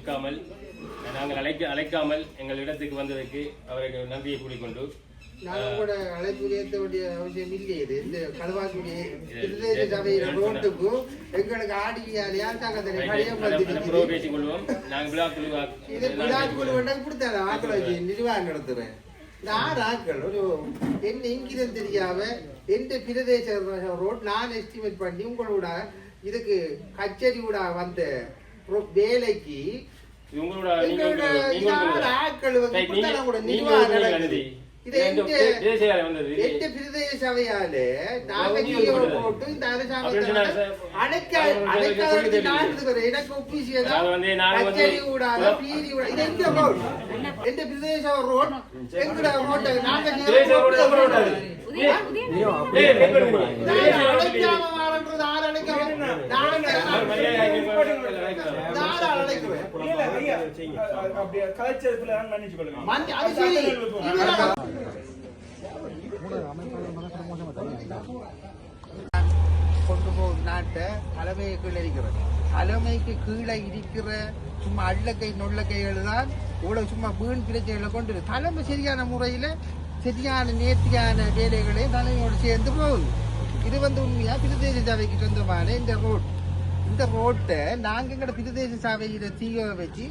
கேட்காமல் நாங்கள் அழைக்காமல் எங்கள் இடத்துக்கு வந்ததற்கு அவருக்கு நன்றியை கூறிக்கொண்டு நாங்கள் கூட அழைப்பு ஏற்ற வேண்டிய அவசியம் இல்லையே. இது இந்த களுவாக்குடி பிரதேச சபையில ரோட்டுக்கும் எங்களுக்கு ஆடியாலையா பேசிக் கொள்வோம். நாங்கள் விழாக்குழு கொடுத்தாங்க ஆக்களை வச்சு நிர்வாகம் நடத்துறேன். இந்த 6 ஆட்கள் ஒரு என்ன இங்கிருந்து தெரியாம எந்த பிரதேச ரோட் நான் எஸ்டிமேட் பண்ணி உங்களோட இதுக்கு கச்சேரி கூட வந்த வேலைக்கு ஆட்கள் வந்து நிர்வாகம் எந்த பிரதேச சபையால நாங்கள் போட்டு இந்த அரசாங்கத்தை எனக்கு ஒப்பிசியதான் கூடாது பீரி எந்த பிரதேச ரோட் எங்கட ரோட்டை நாங்கள் கொண்டு போகும் நாட்டை தலைமையை கீழே இருக்கிறது. தலைமைக்கு கீழே இருக்கிற சும்மா அள்ளக்கை நொள்ளக்கைகள் தான் இவ்வளவு சும்மா வீண் பிரச்சனைகளை கொண்டு தலைமை சரியான முறையில சரியான நேர்த்தியான வேலைகளையும் தலைமையோடு சேர்ந்து போகுது. இது வந்து உண்மையா பிரதேச சபைக்கு சொந்தமான இந்த ரோட்டை நாங்க எங்கட பிரதேச சபையில தீய வச்சு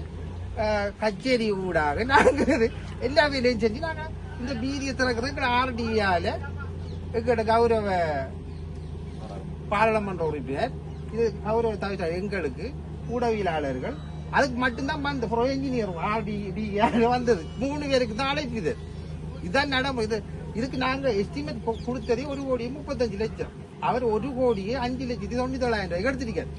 கச்சேரி ஊடாக நாங்க எல்லா வேலையும் செஞ்சு நாங்க இந்த பீதியை திறக்கிறது எங்கட ஆர்டிஆல எங்கட கௌரவ பாராளுமன்ற உறுப்பினர் இது கௌரவ தவிர எங்களுக்கு ஊடகவியலாளர்கள் அதுக்கு மட்டும்தான் வந்த என்ஜினியர் ஆர்டிஆல வந்தது 3 பேருக்கு தான் அழைப்பு. இதுதான் நடைமுறை. இதுக்கு நாங்க எஸ்டிமேட் கொடுத்ததே 1,35,00,000. அவர் 1,05,97,000 எடுத்திருக்காரு.